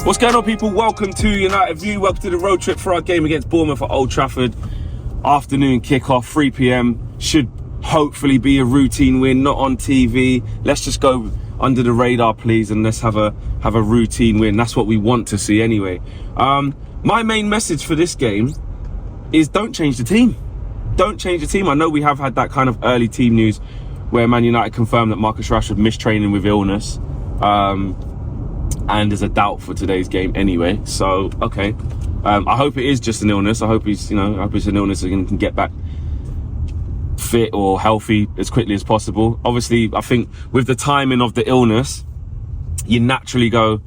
What's going on, people? Welcome to United View. Welcome to the road trip for our game against Bournemouth at Old Trafford. Afternoon kickoff, 3 p.m. Should hopefully be a routine win, not on TV. Let's just go under the radar, please, and let's have a routine win. That's what we want to see anyway. My main message for this game is don't change the team. Don't change the team. I know we have had that kind of early team news where Man United confirmed that Marcus Rashford missed training with illness. And there's a doubt for today's game anyway. So, okay. I hope it is just an illness. I hope it's an illness and can get back fit or healthy as quickly as possible. Obviously, I think with the timing of the illness, you naturally go,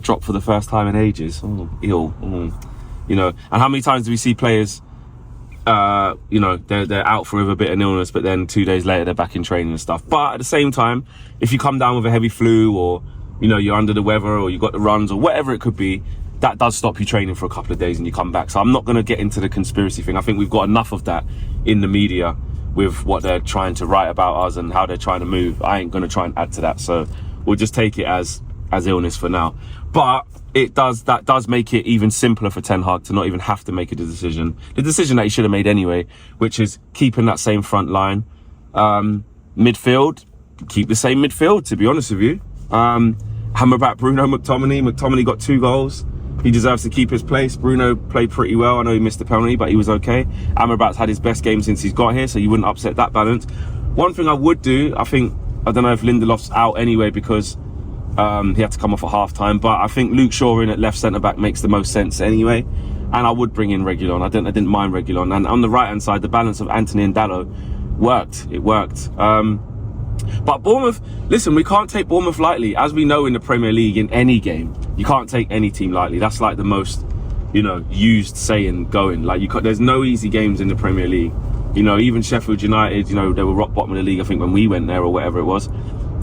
drop for the first time in ages. Oh, ill. And how many times do we see players, they're out for a bit of an illness, but then 2 days later they're back in training and stuff. But at the same time, if you come down with a heavy flu or you're under the weather or you got the runs or whatever it could be, that does stop you training for a couple of days and you come back. So I'm not going to get into the conspiracy thing. I think we've got enough of that in the media with what they're trying to write about us and how they're trying to move. I ain't going to try and add to that. So we'll just take it as illness for now. But that does make it even simpler for Ten Hag to not even have to make the decision that he should have made anyway, which is keeping that same front line. Midfield, keep the same midfield, to be honest with you. Hammerback Bruno McTominay got 2 goals. He deserves to keep his place. Bruno played pretty well. I know he missed the penalty, but he was okay. Amrabat's had his best game since he's got here, so you wouldn't upset that balance. One thing I would do, I don't know if Lindelof's out anyway because he had to come off at half-time, but I think Luke Shaw in at left centre-back makes the most sense anyway. And I would bring in Reguilon. I didn't mind Reguilon. And on the right-hand side, the balance of Anthony and Dalot worked. It worked. But Bournemouth, listen, we can't take Bournemouth lightly. As we know in the Premier League, in any game, you can't take any team lightly. That's like the most, used saying going. Like, there's no easy games in the Premier League. Even Sheffield United, they were rock bottom of the league, I think, when we went there or whatever it was.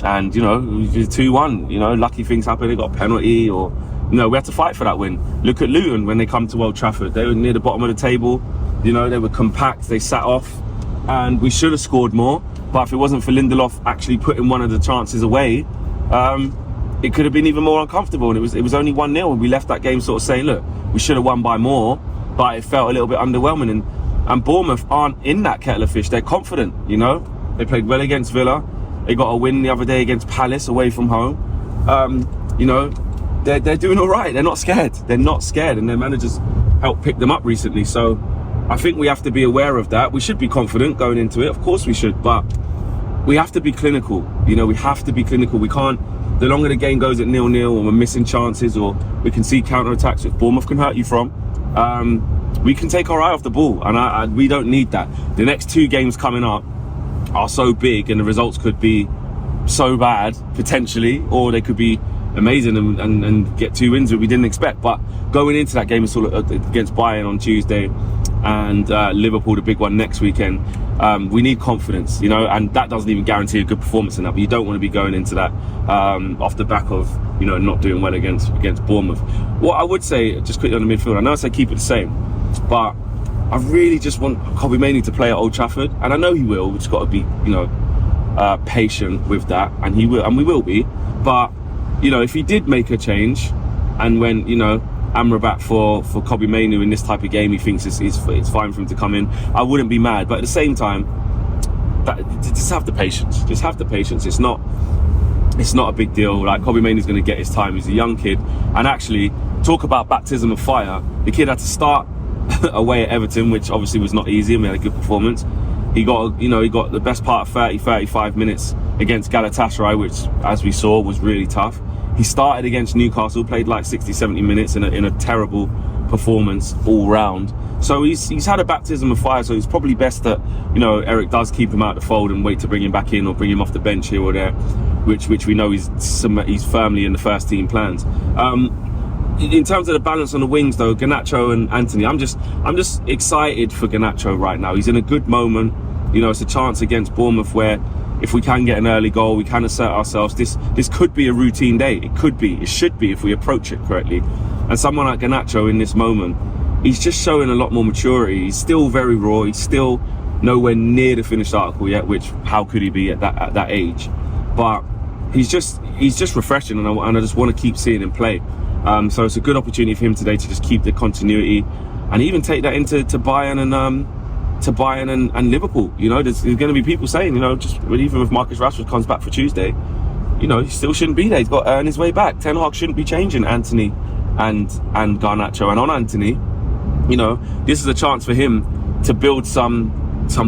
And, 2-1, lucky things happen. They got a penalty or, we had to fight for that win. Look at Luton when they come to Old Trafford. They were near the bottom of the table. They were compact. They sat off. And we should have scored more. But if it wasn't for Lindelof actually putting one of the chances away, it could have been even more uncomfortable. And it was only 1-0, and we left that game sort of saying, look, we should have won by more, but it felt a little bit underwhelming. And Bournemouth aren't in that kettle of fish. They're confident, They played well against Villa. They got a win the other day against Palace away from home. They're doing all right. They're not scared. They're not scared, and their managers helped pick them up recently. So I think we have to be aware of that. We should be confident going into it. Of course we should, but we have to be clinical. We have to be clinical. We can't, the longer the game goes at 0-0 or we're missing chances or we can see counter-attacks, which Bournemouth can hurt you from, we can take our eye off the ball, and we don't need that. The next 2 games coming up are so big and the results could be so bad, potentially, or they could be amazing and get 2 wins that we didn't expect. But going into that game against Bayern on Tuesday and Liverpool, the big one next weekend, we need confidence, and that doesn't even guarantee a good performance in that. But you don't want to be going into that off the back of not doing well against Bournemouth. What I would say, just quickly on the midfield, I know I say keep it the same, but I really just want Kobbie Mainoo to play at Old Trafford, and I know he will. We've just got to be patient with that, and he will, and we will be. But if he did make a change, and when Amrabat for Kobbie Mainoo in this type of game, he thinks it's fine for him to come in, I wouldn't be mad. But at the same time, just have the patience. Just have the patience. It's not a big deal. Like, Kobbie Mainoo's going to get his time. He's a young kid, and actually, talk about baptism of fire. The kid had to start away at Everton, which obviously was not easy, and we had a good performance. He got the best part of 35 minutes against Galatasaray, which, as we saw, was really tough. He started against Newcastle, played like 60-70 minutes in a terrible performance all round. So he's had a baptism of fire, so it's probably best that, Eric does keep him out the fold and wait to bring him back in or bring him off the bench here or there, which we know he's firmly in the first team plans. In terms of the balance on the wings, though, Garnacho and Anthony, I'm just excited for Garnacho right now. He's in a good moment. It's a chance against Bournemouth where if we can get an early goal, we can assert ourselves. This could be a routine day. It could be. It should be if we approach it correctly. And someone like Garnacho in this moment, he's just showing a lot more maturity. He's still very raw. He's still nowhere near the finished article yet, which how could he be at that age? But he's just refreshing, and I just want to keep seeing him play. So it's a good opportunity for him today to just keep the continuity and even take that into Bayern and Liverpool. You know, there's going to be people saying, you know, just even if Marcus Rashford comes back for Tuesday, you know, he still shouldn't be there. He's got to earn his way back. Ten Hag shouldn't be changing Anthony and Garnacho. And on Anthony, you know, this is a chance for him to build some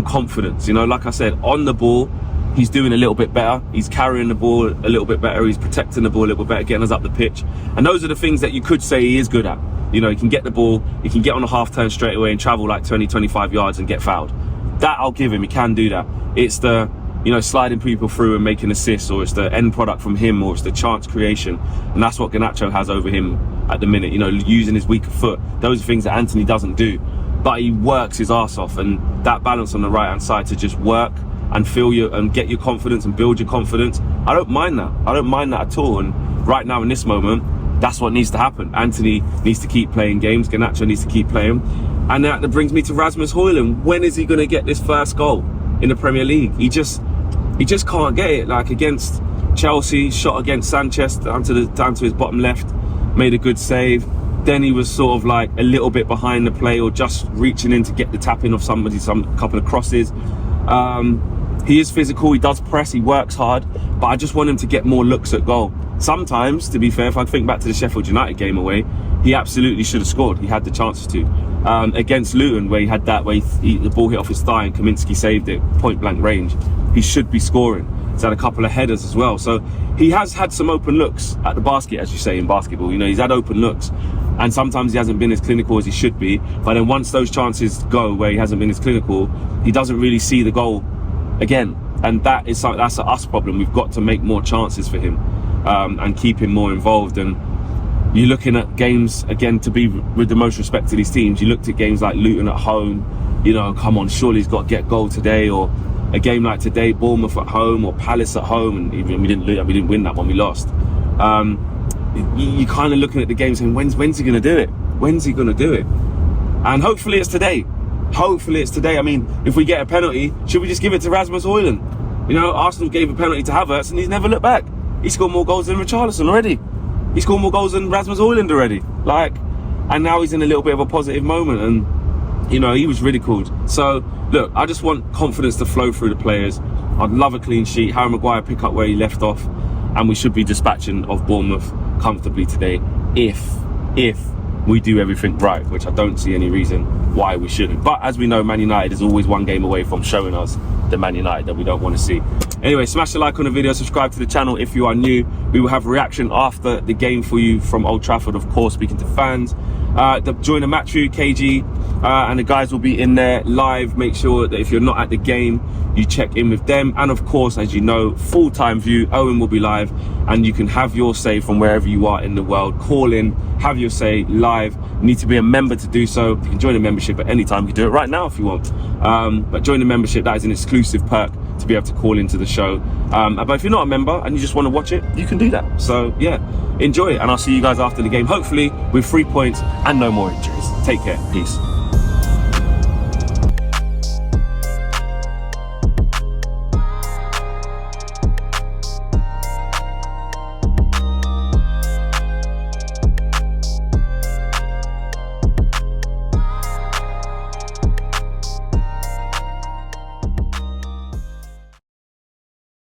confidence. You know, like I said, on the ball, he's doing a little bit better. He's carrying the ball a little bit better. He's protecting the ball a little bit better, getting us up the pitch. And those are the things that you could say he is good at. You know, he can get the ball, he can get on a half turn straight away and travel like 20, 25 yards and get fouled. That I'll give him, he can do that. It's the, you know, sliding people through and making assists, or it's the end product from him, or it's the chance creation. And that's what Garnacho has over him at the minute, you know, using his weaker foot. Those are things that Anthony doesn't do. But he works his arse off, and that balance on the right hand side to just work and feel your and get your confidence and build your confidence, I don't mind that. I don't mind that at all. And right now in this moment, that's what needs to happen. Anthony needs to keep playing games. Garnacho needs to keep playing. And that brings me to Rasmus Hojlund. When is he going to get this first goal in the Premier League? He just can't get it. Like against Chelsea, shot against Sanchez down to his bottom left, made a good save. Then he was sort of like a little bit behind the play, or just reaching in to get the tap in of somebody, couple of crosses. He is physical, he does press, he works hard, but I just want him to get more looks at goal. Sometimes, to be fair, if I think back to the Sheffield United game away, he absolutely should have scored. He had the chances to. Against Luton, where he had that, where the ball hit off his thigh and Kaminsky saved it, point blank range, he should be scoring. He's had a couple of headers as well. So he has had some open looks at the basket, as you say in basketball. You know, he's had open looks. And sometimes he hasn't been as clinical as he should be. But then once those chances go where he hasn't been as clinical, he doesn't really see the goal again. And that's an us problem. We've got to make more chances for him and keep him more involved. And you're looking at games, again, to be with the most respect to these teams, you looked at games like Luton at home, you know, come on, surely he's got to get goal today. Or a game like today, Bournemouth at home or Palace at home, and even we didn't win that one, we lost. You're kind of looking at the game saying, when's he going to do it? When's he going to do it? And hopefully it's today. Hopefully it's today. I mean, if we get a penalty, should we just give it to Rasmus Hojlund? You know, Arsenal gave a penalty to Havertz and he's never looked back. He scored more goals than Richarlison already. He scored more goals than Rasmus Hojlund already. And now he's in a little bit of a positive moment, and, you know, he was ridiculed. So, look, I just want confidence to flow through the players. I'd love a clean sheet. Harry Maguire pick up where he left off, and we should be dispatching of Bournemouth comfortably today if we do everything right, which I don't see any reason why we shouldn't. But as we know, Man United is always one game away from showing us the Man United that we don't want to see. Anyway, smash the like on the video, subscribe to the channel if you are new. We will have a reaction after the game for you from Old Trafford, of course, speaking to fans. Join the match through KG, and the guys will be in there live. Make sure that if you're not at the game, you check in with them. And of course, as you know, full-time view, Owen will be live, and you can have your say from wherever you are in the world. Call in, have your say live. You need to be a member to do so. You can join the membership at any time. You can do it right now if you want. But join the membership, that is an exclusive perk to be able to call into the show. But if you're not a member and you just want to watch it, you can do that. So yeah, enjoy it, and I'll see you guys after the game, hopefully with 3 points and no more injuries. Take care. Peace.